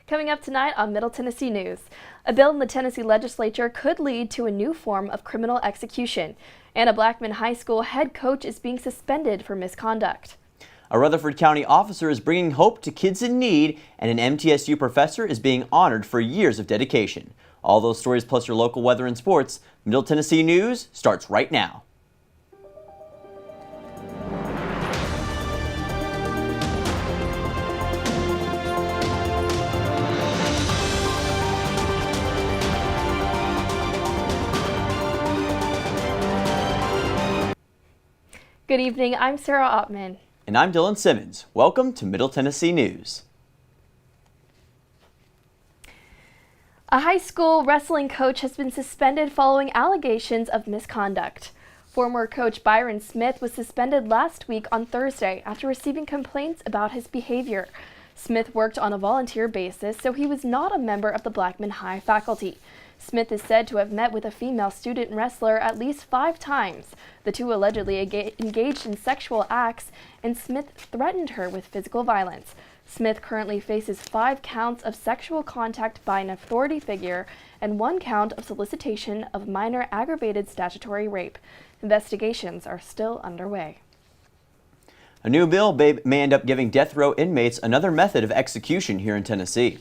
Coming up tonight on Middle Tennessee News, a bill in the Tennessee legislature could lead to a new form of criminal execution, and a Blackman High School head coach is being suspended for misconduct. A Rutherford County officer is bringing hope to kids in need, and an MTSU professor is being honored for years of dedication. All those stories plus your local weather and sports. Middle Tennessee News starts right now. Good evening, I'm Sarah Ottman. And I'm Dylan Simmons. Welcome to Middle Tennessee News. A high school wrestling coach has been suspended following allegations of misconduct. Former coach Byron Smith was suspended last week on Thursday after receiving complaints about his behavior. Smith worked on a volunteer basis, so he was not a member of the Blackman High faculty. Smith is said to have met with a female student wrestler at least 5 times. The two allegedly engaged in sexual acts, and Smith threatened her with physical violence. Smith currently faces 5 counts of sexual contact by an authority figure and 1 count of solicitation of minor aggravated statutory rape. Investigations are still underway. A new bill may end up giving death row inmates another method of execution here in Tennessee.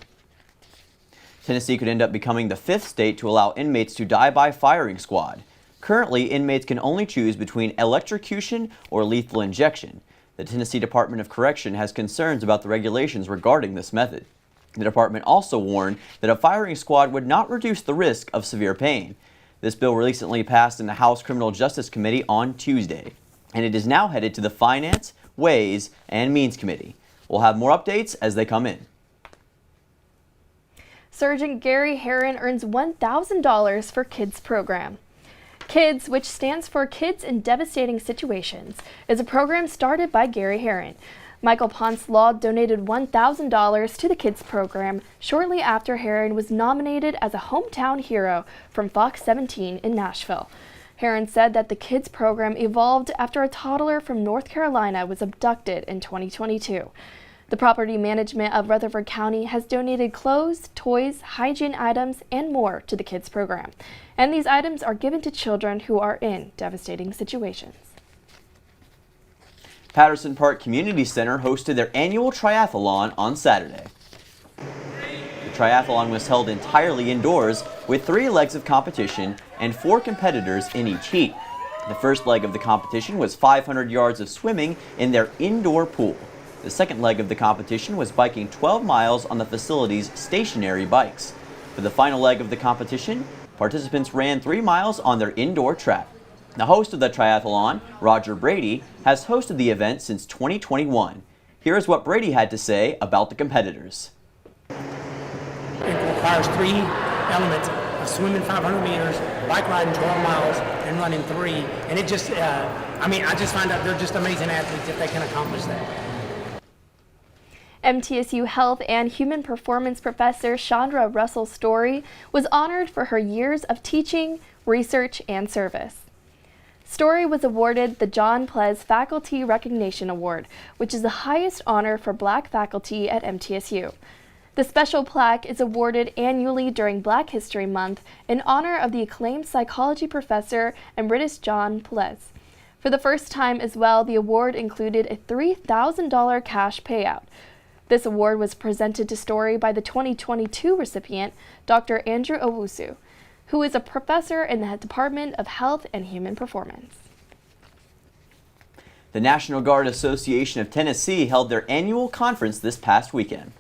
Tennessee could end up becoming the 5th state to allow inmates to die by firing squad. Currently, inmates can only choose between electrocution or lethal injection. The Tennessee Department of Correction has concerns about the regulations regarding this method. The department also warned that a firing squad would not reduce the risk of severe pain. This bill recently passed in the House Criminal Justice Committee on Tuesday, and it is now headed to the Finance, Ways, and Means Committee. We'll have more updates as they come in. Sergeant Gary Herron earns $1,000 for KIDS program. KIDS, which stands for Kids in Devastating Situations, is a program started by Gary Herron. Michael Ponce Law donated $1,000 to the KIDS program shortly after Herron was nominated as a hometown hero from Fox 17 in Nashville. Herron said that the KIDS program evolved after a toddler from North Carolina was abducted in 2022. The property management of Rutherford County has donated clothes, toys, hygiene items, and more to the KIDS program. And these items are given to children who are in devastating situations. Patterson Park Community Center hosted their annual triathlon on Saturday. The triathlon was held entirely indoors with 3 legs of competition and 4 competitors in each heat. The first leg of the competition was 500 yards of swimming in their indoor pool. The second leg of the competition was biking 12 miles on the facility's stationary bikes. For the final leg of the competition, participants ran 3 miles on their indoor track. The host of the triathlon, Roger Brady, has hosted the event since 2021. Here is what Brady had to say about the competitors. It requires 3 elements of swimming 500 meters, bike riding 12 miles, and running 3. And it just, I just find out they're just amazing athletes if they can accomplish that. MTSU Health and Human Performance Professor Chandra Russell Story was honored for her years of teaching, research, and service. Story was awarded the John Plez Faculty Recognition Award, which is the highest honor for Black faculty at MTSU. The special plaque is awarded annually during Black History Month in honor of the acclaimed psychology professor Emeritus John Plez. For the first time as well, the award included a $3,000 cash payout. This award was presented to Story by the 2022 recipient, Dr. Andrew Owusu, who is a professor in the Department of Health and Human Performance. The National Guard Association of Tennessee held their annual conference this past weekend.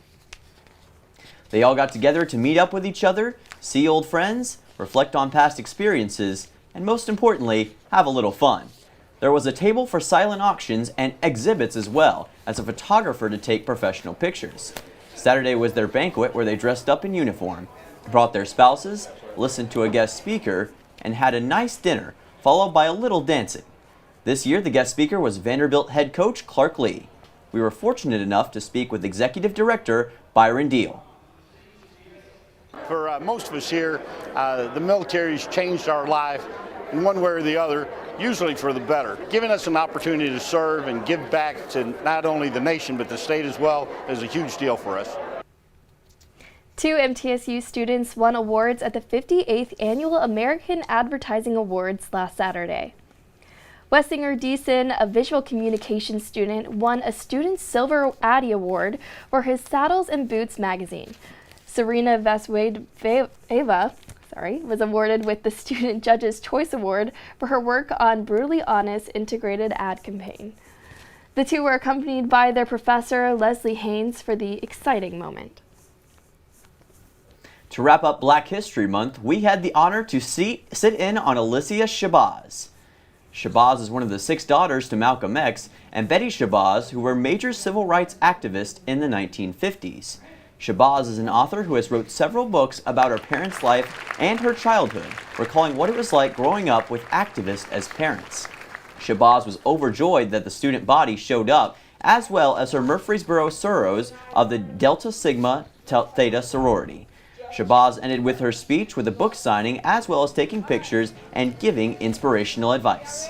They all got together to meet up with each other, see old friends, reflect on past experiences, and most importantly, have a little fun. There was a table for silent auctions and exhibits as well as a photographer to take professional pictures. Saturday was their banquet where they dressed up in uniform, brought their spouses, listened to a guest speaker, and had a nice dinner, followed by a little dancing. This year, the guest speaker was Vanderbilt head coach Clark Lee. We were fortunate enough to speak with Executive Director Byron Deal. For most of us here, the military's changed our life in one way or the other, usually for the better. Giving us an opportunity to serve and give back to not only the nation but the state as well is a huge deal for us. Two MTSU students won awards at the 58th Annual American Advertising Awards last Saturday. Wessinger Deason, a visual communications student, won a Student Silver Addy Award for his Saddles and Boots magazine. Serena Vaswedeva was awarded with the Student Judge's Choice Award for her work on Brutally Honest Integrated Ad Campaign. The two were accompanied by their professor, Leslie Haynes, for the exciting moment. To wrap up Black History Month, we had the honor to sit in on Alicia Shabazz. Shabazz is one of the 6 daughters to Malcolm X and Betty Shabazz, who were major civil rights activists in the 1950s. Shabazz is an author who has wrote several books about her parents' life and her childhood, recalling what it was like growing up with activists as parents. Shabazz was overjoyed that the student body showed up, as well as her Murfreesboro sorors of the Delta Sigma Theta sorority. Shabazz ended with her speech with a book signing, as well as taking pictures and giving inspirational advice.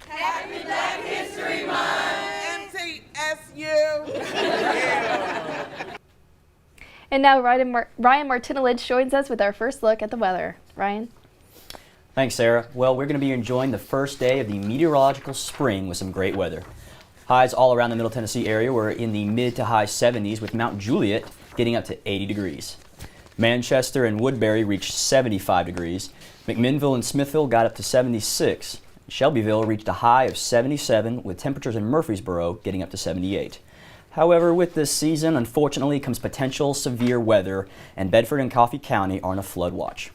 Happy Black History Month! MTSU! And now Ryan Martinelich joins us with our first look at the weather. Ryan? Thanks, Sarah. Well, we're going to be enjoying the first day of the meteorological spring with some great weather. Highs all around the Middle Tennessee area were in the mid to high 70s, with Mount Juliet getting up to 80 degrees. Manchester and Woodbury reached 75 degrees. McMinnville and Smithville got up to 76. Shelbyville reached a high of 77, with temperatures in Murfreesboro getting up to 78. However, with this season, unfortunately, comes potential severe weather, and Bedford and Coffee County are on a flood watch.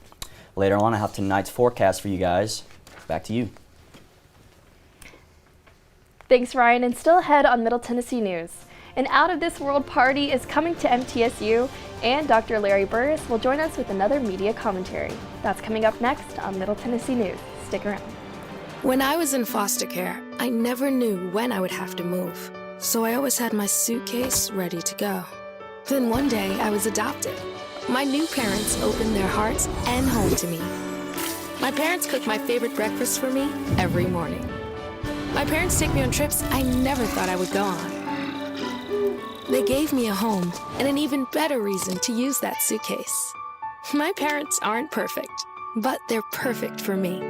Later on, I have tonight's forecast for you guys. Back to you. Thanks, Ryan. And still ahead on Middle Tennessee News. An out-of-this-world party is coming to MTSU, and Dr. Larry Burris will join us with another media commentary. That's coming up next on Middle Tennessee News. Stick around. When I was in foster care, I never knew when I would have to move, so I always had my suitcase ready to go. Then one day, I was adopted. My new parents opened their hearts and home to me. My parents cook my favorite breakfast for me every morning. My parents take me on trips I never thought I would go on. They gave me a home and an even better reason to use that suitcase. My parents aren't perfect, but they're perfect for me.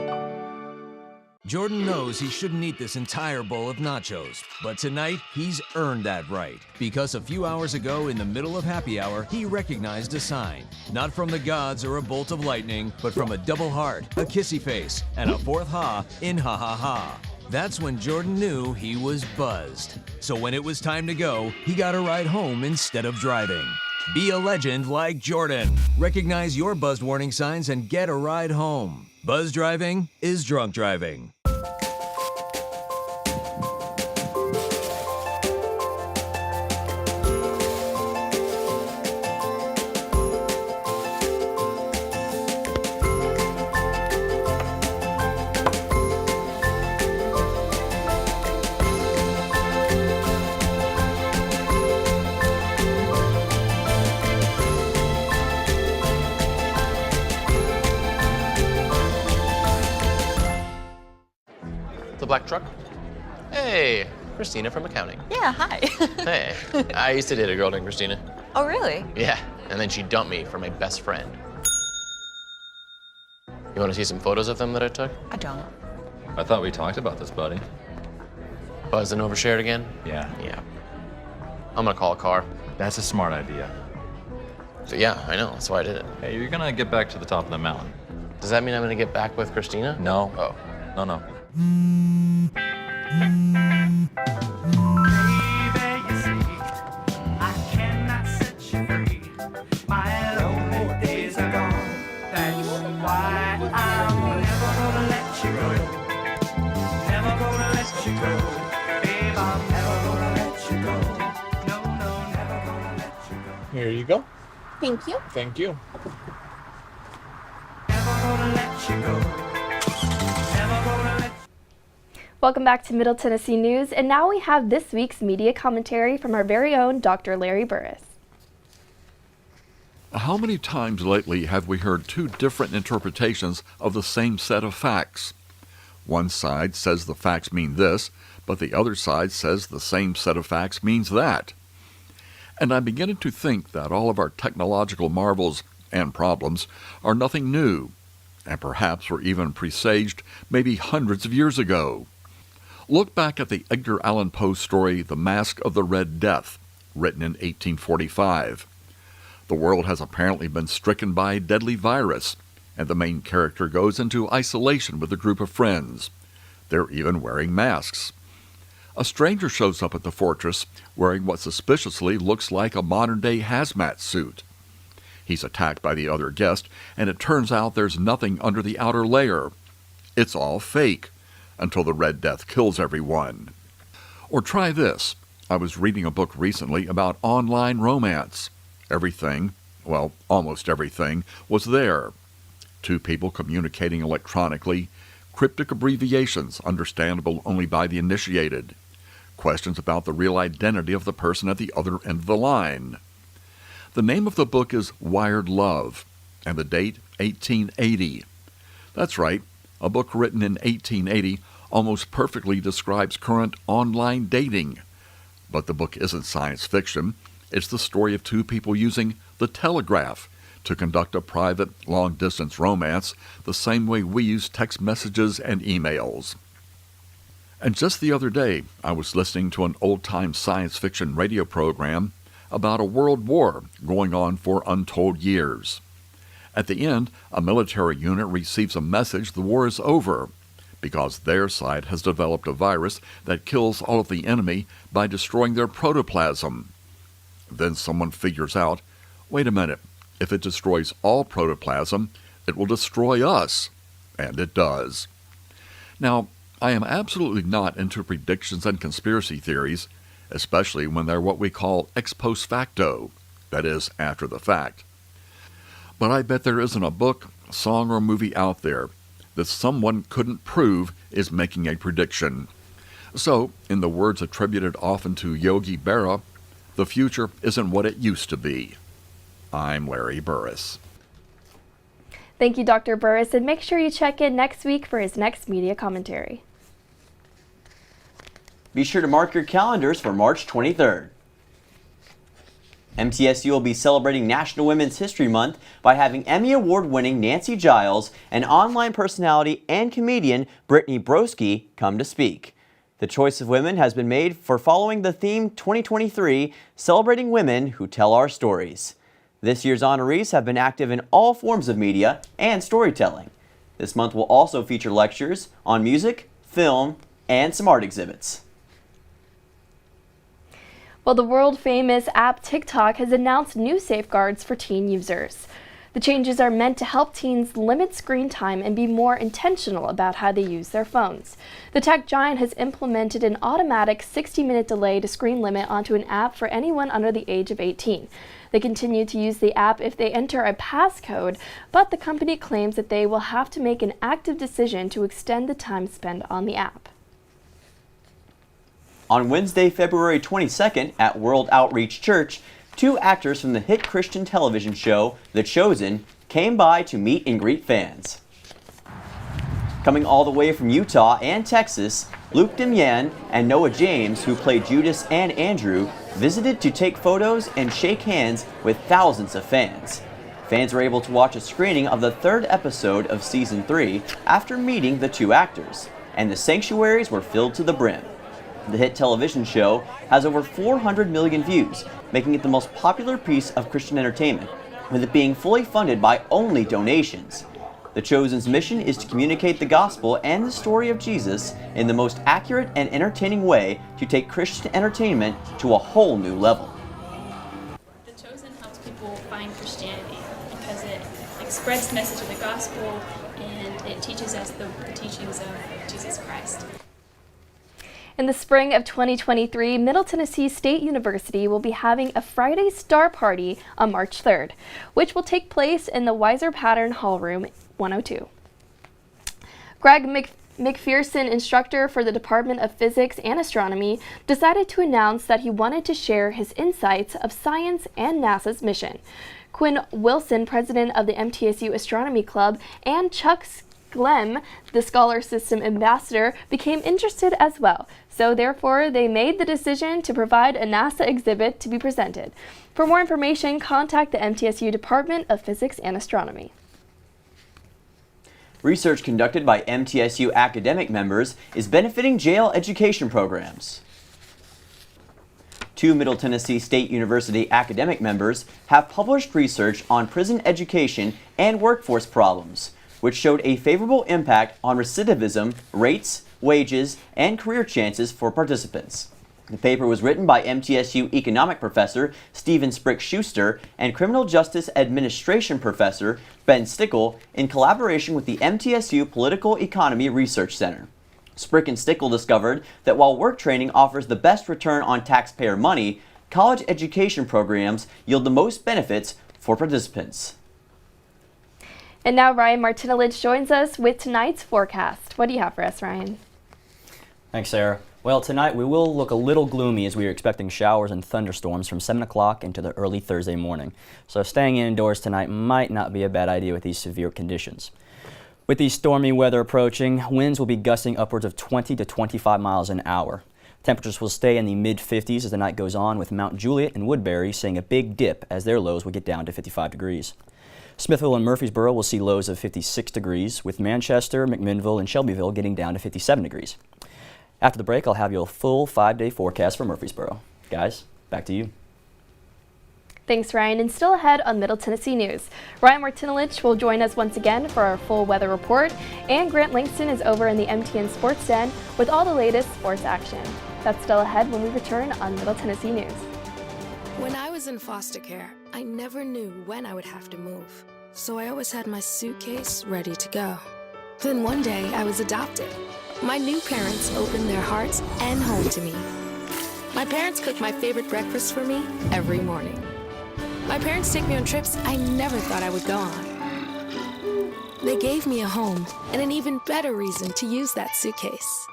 Jordan knows he shouldn't eat this entire bowl of nachos, but tonight he's earned that right, because a few hours ago in the middle of happy hour, he recognized a sign, not from the gods or a bolt of lightning, but from a double heart, a kissy face, and a fourth ha in ha ha ha. That's when Jordan knew he was buzzed. So when it was time to go, he got a ride home instead of driving. Be a legend like Jordan. Recognize your buzzed warning signs and get a ride home. Buzz driving is drunk driving. The black truck? Hey, Christina from accounting. Yeah, hi. Hey, I used to date a girl named Christina. Oh, really? Yeah, and then she dumped me for my best friend. You want to see some photos of them that I took? I don't. I thought we talked about this, buddy. Buzzed and overshared again? Yeah. Yeah. I'm gonna call a car. That's a smart idea. So yeah, I know, that's why I did it. Hey, you're gonna get back to the top of the mountain. Does that mean I'm gonna get back with Christina? No. Oh. No. Here you go. Thank you. Thank you. Welcome back to Middle Tennessee News, and now we have this week's media commentary from our very own Dr. Larry Burris. How many times lately have we heard two different interpretations of the same set of facts? One side says the facts mean this, but the other side says the same set of facts means that. And I'm beginning to think that all of our technological marvels and problems are nothing new, and perhaps were even presaged maybe hundreds of years ago. Look back at the Edgar Allan Poe story The Masque of the Red Death, written in 1845. The world has apparently been stricken by a deadly virus, and the main character goes into isolation with a group of friends. They're even wearing masks. A stranger shows up at the fortress wearing what suspiciously looks like a modern-day hazmat suit. He's attacked by the other guest, and it turns out there's nothing under the outer layer. It's all fake, until the Red Death kills everyone. Or try this. I was reading a book recently about online romance. Everything, well, almost everything, was there. Two people communicating electronically, cryptic abbreviations understandable only by the initiated, questions about the real identity of the person at the other end of the line. The name of the book is Wired Love, and the date, 1880. That's right, a book written in 1880 almost perfectly describes current online dating. But the book isn't science fiction. It's the story of two people using the telegraph to conduct a private, long-distance romance the same way we use text messages and emails. And just the other day, I was listening to an old-time science fiction radio program about a world war going on for untold years. At the end, a military unit receives a message the war is over, because their side has developed a virus that kills all of the enemy by destroying their protoplasm. Then someone figures out, wait a minute, if it destroys all protoplasm, it will destroy us. And it does. Now, I am absolutely not into predictions and conspiracy theories, especially when they're what we call ex post facto, that is, after the fact. But I bet there isn't a book, song, or movie out there that someone couldn't prove is making a prediction. So, in the words attributed often to Yogi Berra, the future isn't what it used to be. I'm Larry Burris. Thank you, Dr. Burris, and make sure you check in next week for his next media commentary. Be sure to mark your calendars for March 23rd. MTSU will be celebrating National Women's History Month by having Emmy Award-winning Nancy Giles and online personality and comedian Brittany Broski come to speak. The choice of women has been made for following the theme 2023, Celebrating Women Who Tell Our Stories. This year's honorees have been active in all forms of media and storytelling. This month will also feature lectures on music, film, and some art exhibits. Well, the world-famous app TikTok has announced new safeguards for teen users. The changes are meant to help teens limit screen time and be more intentional about how they use their phones. The tech giant has implemented an automatic 60-minute delay to screen limit onto an app for anyone under the age of 18. They continue to use the app if they enter a passcode, but the company claims that they will have to make an active decision to extend the time spent on the app. On Wednesday, February 22nd at World Outreach Church, two actors from the hit Christian television show The Chosen came by to meet and greet fans. Coming all the way from Utah and Texas, Luke Demyan and Noah James, who played Judas and Andrew, visited to take photos and shake hands with thousands of fans. Fans were able to watch a screening of the third episode of Season 3 after meeting the two actors, and the sanctuaries were filled to the brim. The hit television show has over 400 million views, making it the most popular piece of Christian entertainment, with it being fully funded by only donations. The Chosen's mission is to communicate the gospel and the story of Jesus in the most accurate and entertaining way to take Christian entertainment to a whole new level. The Chosen helps people find Christianity because it spreads the message of the gospel and it teaches us the teachings of Jesus Christ. In the spring of 2023, Middle Tennessee State University will be having a Friday Star Party on March 3rd, which will take place in the Weiser Pattern Hall Room 102. Greg McPherson, instructor for the Department of Physics and Astronomy, decided to announce that he wanted to share his insights of science and NASA's mission. Quinn Wilson, president of the MTSU Astronomy Club, and Chuck Glemm, the Scholar System ambassador, became interested as well. So therefore, they made the decision to provide a NASA exhibit to be presented. For more information, contact the MTSU Department of Physics and Astronomy. Research conducted by MTSU academic members is benefiting jail education programs. 2 Middle Tennessee State University academic members have published research on prison education and workforce problems, which showed a favorable impact on recidivism rates, wages, and career chances for participants. The paper was written by MTSU economic professor Stephen Sprick Schuster and criminal justice administration professor Ben Stickle in collaboration with the MTSU Political Economy Research Center. Sprick and Stickle discovered that while work training offers the best return on taxpayer money, college education programs yield the most benefits for participants. And now Ryan Martinelich joins us with tonight's forecast. What do you have for us, Ryan? Thanks, Sarah. Well, tonight we will look a little gloomy as we are expecting showers and thunderstorms from 7 o'clock into the early Thursday morning. So staying indoors tonight might not be a bad idea with these severe conditions. With the stormy weather approaching, winds will be gusting upwards of 20 to 25 miles an hour. Temperatures will stay in the mid-50s as the night goes on, with Mount Juliet and Woodbury seeing a big dip as their lows will get down to 55 degrees. Smithville and Murfreesboro will see lows of 56 degrees, with Manchester, McMinnville, and Shelbyville getting down to 57 degrees. After the break, I'll have you a full 5-day forecast for Murfreesboro. Guys, back to you. Thanks, Ryan. And still ahead on Middle Tennessee News, Ryan Martinelich will join us once again for our full weather report, and Grant Langston is over in the MTN Sports Den with all the latest sports action. That's still ahead when we return on Middle Tennessee News. When I was in foster care, I never knew when I would have to move. So I always had my suitcase ready to go. Then one day I was adopted. My new parents opened their hearts and home to me. My parents cook my favorite breakfast for me every morning. My parents take me on trips I never thought I would go on. They gave me a home and an even better reason to use that suitcase.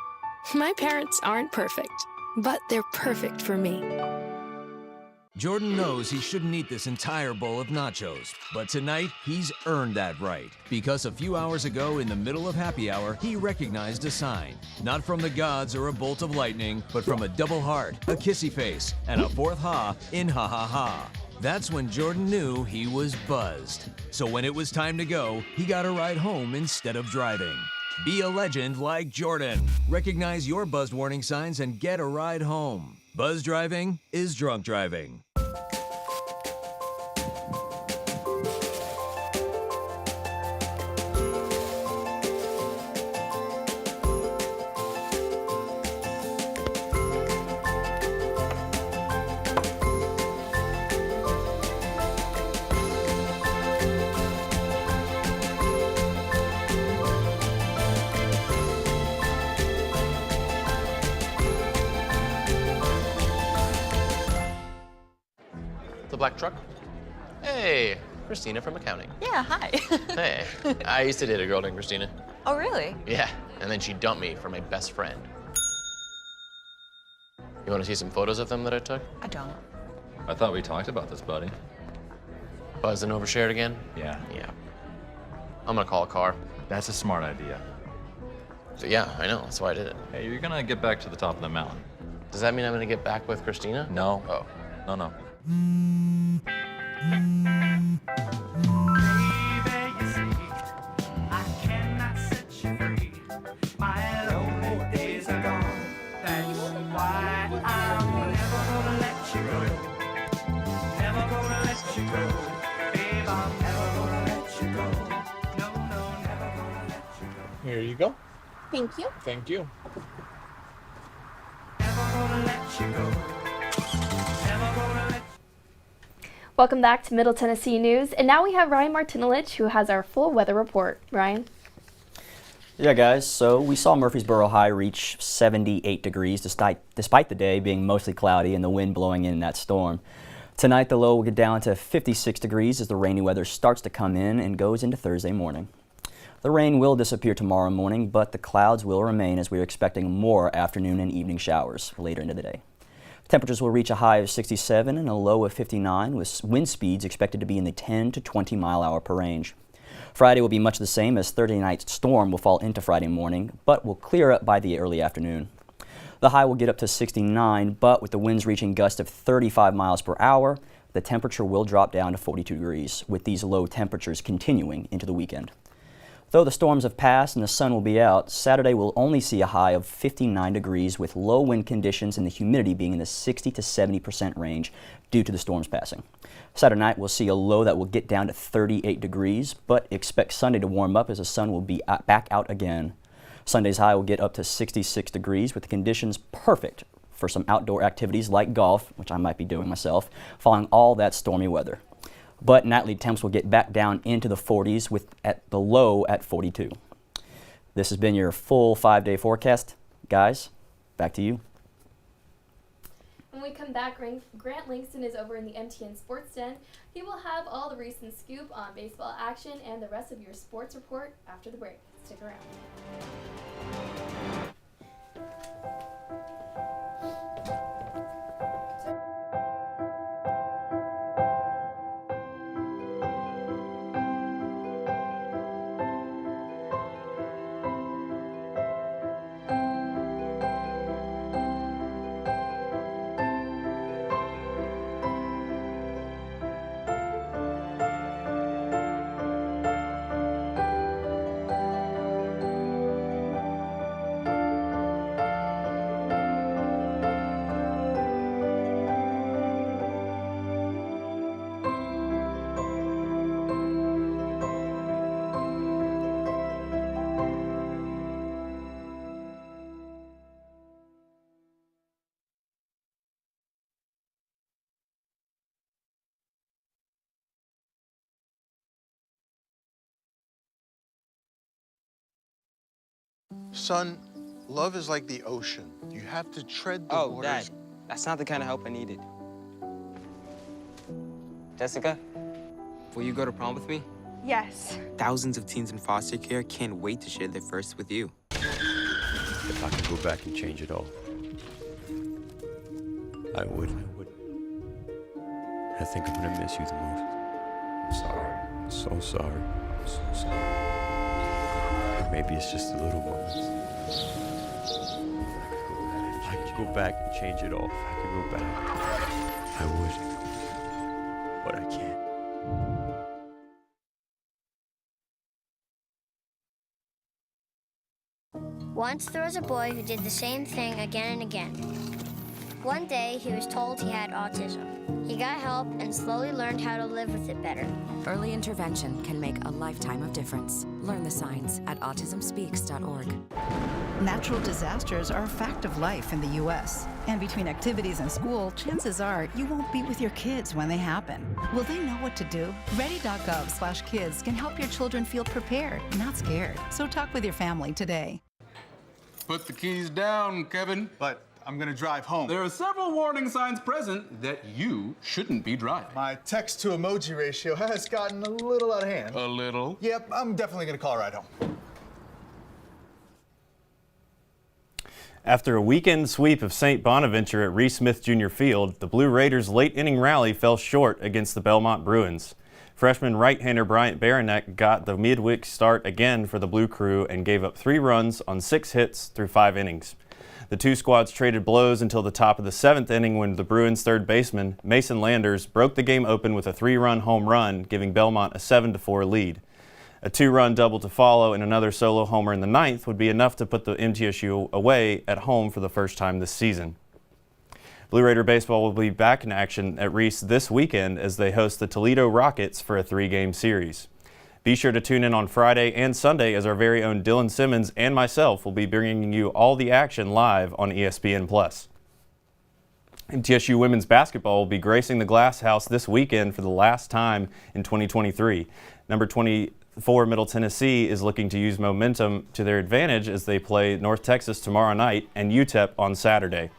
My parents aren't perfect, but they're perfect for me. Jordan knows he shouldn't eat this entire bowl of nachos, but tonight he's earned that right because a few hours ago in the middle of happy hour, he recognized a sign. Not from the gods or a bolt of lightning, but from a double heart, a kissy face, and a fourth ha in ha ha ha. That's when Jordan knew he was buzzed. So when it was time to go, he got a ride home instead of driving. Be a legend like Jordan. Recognize your buzzed warning signs and get a ride home. Buzz driving is drunk driving. The black truck? Hey, Christina from accounting. Yeah, hi. Hey, I used to date a girl named Christina. Oh, really? Yeah, and then she dumped me for my best friend. You want to see some photos of them that I took? I don't. I thought we talked about this, buddy. Buzzed and overshared again? Yeah. Yeah. I'm gonna call a car. That's a smart idea. So yeah, I know, that's why I did it. Hey, you're gonna get back to the top of the mountain. Does that mean I'm gonna get back with Christina? No. Oh. No. Here you go. Thank you. Thank you. Welcome back to Middle Tennessee News, and now we have Ryan Martinelich, who has our full weather report. Ryan? Yeah, guys, so we saw Murfreesboro high reach 78 degrees despite the day being mostly cloudy and the wind blowing in that storm. Tonight, the low will get down to 56 degrees as the rainy weather starts to come in and goes into Thursday morning. The rain will disappear tomorrow morning, but the clouds will remain as we are expecting more afternoon and evening showers later into the day. Temperatures will reach a high of 67 and a low of 59, with wind speeds expected to be in the 10 to 20 mile hour per range. Friday will be much the same, as Thursday night's storm will fall into Friday morning, but will clear up by the early afternoon. The high will get up to 69, but with the winds reaching gusts of 35 miles per hour, the temperature will drop down to 42 degrees, with these low temperatures continuing into the weekend. Though the storms have passed and the sun will be out, Saturday will only see a high of 59 degrees with low wind conditions and the humidity being in the 60 to 70% range due to the storms passing. Saturday night we'll see a low that will get down to 38 degrees, but expect Sunday to warm up as the sun will be back out again. Sunday's high will get up to 66 degrees with the conditions perfect for some outdoor activities like golf, which I might be doing myself, following all that stormy weather. But nightly temps will get back down into the 40s with at the low at 42. This has been your full 5-day forecast. Guys, back to you. When we come back, Grant Langston is over in the MTN Sports Den. He will have all the recent scoop on baseball action and the rest of your sports report after the break. Stick around. Son, love is like the ocean. You have to tread the waters. Dad, that's not the kind of help I needed. Jessica, will you go to prom with me? Yes. Thousands of teens in foster care can't wait to share their first with you. If I could go back and change it all, I would. I think I'm gonna miss you the most. I'm sorry. I'm so sorry. I'm so sorry. Maybe it's just a little moment. If I could go back and change it all. If I could go back, I would. But I can't. Once there was a boy who did the same thing again and again. One day, he was told he had autism. He got help and slowly learned how to live with it better. Early intervention can make a lifetime of difference. Learn the signs at autismspeaks.org. Natural disasters are a fact of life in the U.S. And between activities and school, chances are you won't be with your kids when they happen. Will they know what to do? Ready.gov/kids can help your children feel prepared, not scared. So talk with your family today. Put the keys down, Kevin. But I'm gonna drive home. There are several warning signs present that you shouldn't be driving. My text to emoji ratio has gotten a little out of hand. A little? Yep, I'm definitely gonna call a ride home. After a weekend sweep of St. Bonaventure at Reese Smith Jr. Field, the Blue Raiders' late-inning rally fell short against the Belmont Bruins. Freshman right-hander Bryant Baranek got the midweek start again for the Blue Crew and gave up 3 runs on 6 hits through 5 innings. The two squads traded blows until the top of the 7th inning when the Bruins' third baseman, Mason Landers, broke the game open with a 3-run home run, giving Belmont a 7-4 lead. A 2-run double to follow and another solo homer in the 9th would be enough to put the MTSU away at home for the first time this season. Blue Raider baseball will be back in action at Reese this weekend as they host the Toledo Rockets for a 3-game series. Be sure to tune in on Friday and Sunday as our very own Dylan Simmons and myself will be bringing you all the action live on ESPN+. MTSU women's basketball will be gracing the Glass House this weekend for the last time in 2023. Number 24 Middle Tennessee is looking to use momentum to their advantage as they play North Texas tomorrow night and UTEP on Saturday.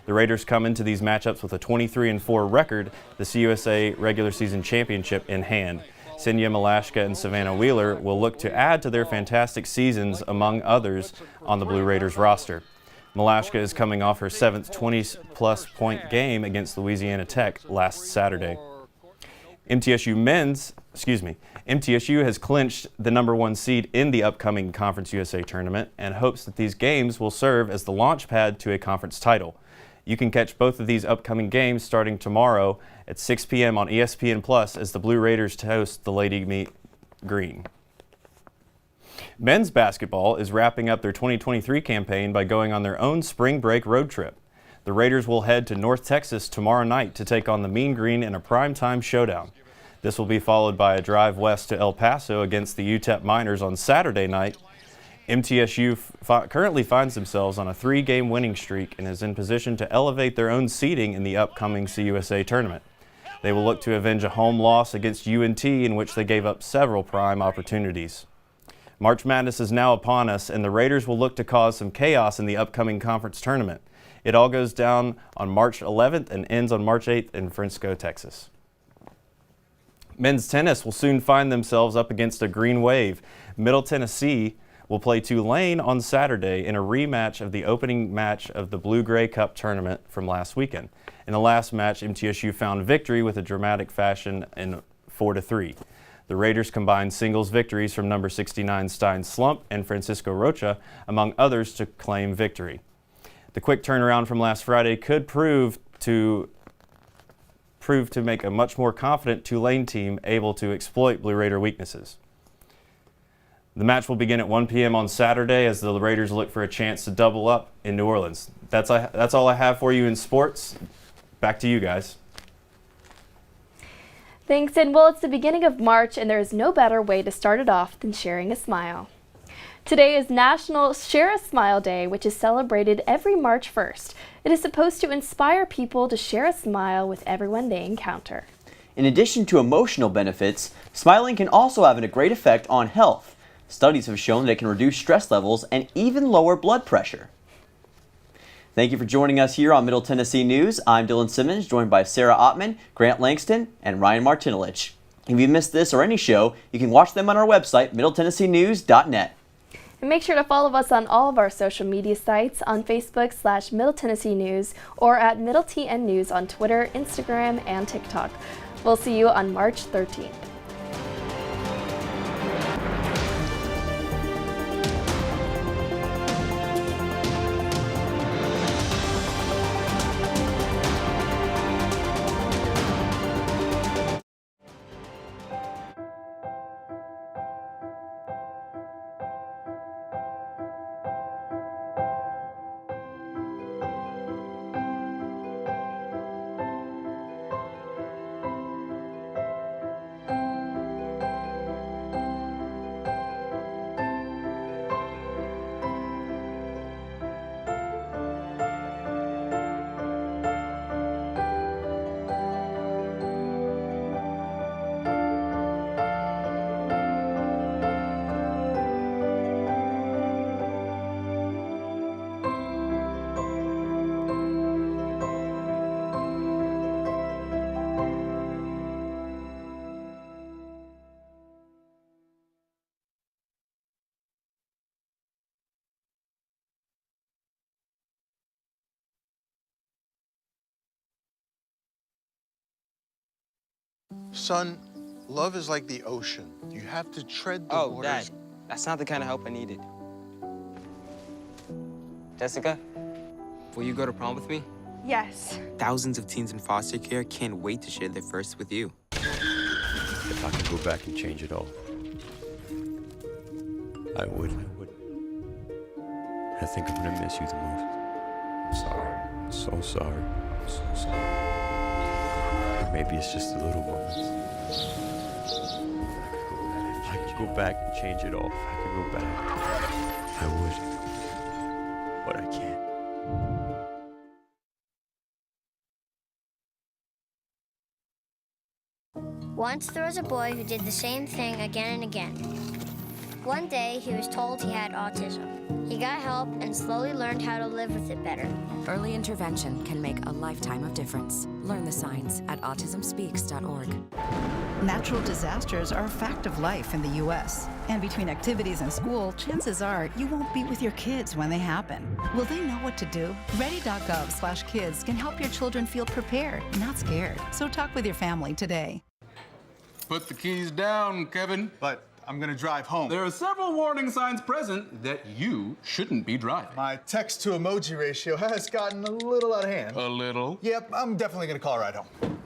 The Raiders come into these matchups with a 23-4 record, the CUSA regular season championship in hand. Senya Malashka and Savannah Wheeler will look to add to their fantastic seasons among others on the Blue Raiders roster. Malashka is coming off her 7th 20-plus point game against Louisiana Tech last Saturday. MTSU men's MTSU has clinched the #1 seed in the upcoming Conference USA tournament and hopes that these games will serve as the launch pad to a conference title. You can catch both of these upcoming games starting tomorrow at 6 p.m. on ESPN Plus as the Blue Raiders host the Lady Meet Green. Men's basketball is wrapping up their 2023 campaign by going on their own spring break road trip. The Raiders will head to North Texas tomorrow night to take on the Mean Green in a primetime showdown. This will be followed by a drive west to El Paso against the UTEP Miners on Saturday night. MTSU currently finds themselves on a 3-game winning streak and is in position to elevate their own seeding in the upcoming CUSA tournament. They will look to avenge a home loss against UNT in which they gave up several prime opportunities. March Madness is now upon us, and the Raiders will look to cause some chaos in the upcoming conference tournament. It all goes down on March 11th and ends on March 8th in Frisco, Texas. Men's tennis will soon find themselves up against a green wave. Middle Tennessee will play Tulane on Saturday in a rematch of the opening match of the Blue-Gray Cup tournament from last weekend. In the last match, MTSU found victory with a dramatic fashion in 4-3. The Raiders combined singles victories from number 69 Stein Slump and Francisco Rocha, among others, to claim victory. The quick turnaround from last Friday could prove to make a much more confident Tulane team able to exploit Blue Raider weaknesses. The match will begin at 1 p.m. on Saturday as the Raiders look for a chance to double up in New Orleans. That's all I have for you in sports. Back to you guys. Thanks, and well, it's the beginning of March, and there is no better way to start it off than sharing a smile. Today is National Share a Smile Day, which is celebrated every March 1st. It is supposed to inspire people to share a smile with everyone they encounter. In addition to emotional benefits, smiling can also have a great effect on health. Studies have shown that it can reduce stress levels and even lower blood pressure. Thank you for joining us here on Middle Tennessee News. I'm Dylan Simmons, joined by Sarah Ottman, Grant Langston, and Ryan Martinelich. If you missed this or any show, you can watch them on our website, middletennesseenews.net. And make sure to follow us on all of our social media sites on Facebook /Middle Tennessee News or at Middle TN News on Twitter, Instagram, and TikTok. We'll see you on March 13th. Son, love is like the ocean. You have to tread the waters. Dad, that's not the kind of help I needed. Jessica, will you go to prom with me? Yes. Thousands of teens in foster care can't wait to share their first with you. If I could go back and change it all, I would. I think I'm gonna miss you the most. I'm sorry. I'm so sorry. I'm so sorry. Maybe it's just the little moments. If I could go back and change it all. If I could go back, I would. But I can't. Once there was a boy who did the same thing again and again. One day, he was told he had autism. He got help and slowly learned how to live with it better. Early intervention can make a lifetime of difference. Learn the signs at autismspeaks.org. Natural disasters are a fact of life in the U.S. And between activities and school, chances are you won't be with your kids when they happen. Will they know what to do? Ready.gov/kids can help your children feel prepared, not scared. So talk with your family today. Put the keys down, Kevin. But I'm gonna drive home. There are several warning signs present that you shouldn't be driving. My text to emoji ratio has gotten a little out of hand. A little? Yep, I'm definitely gonna call a ride home.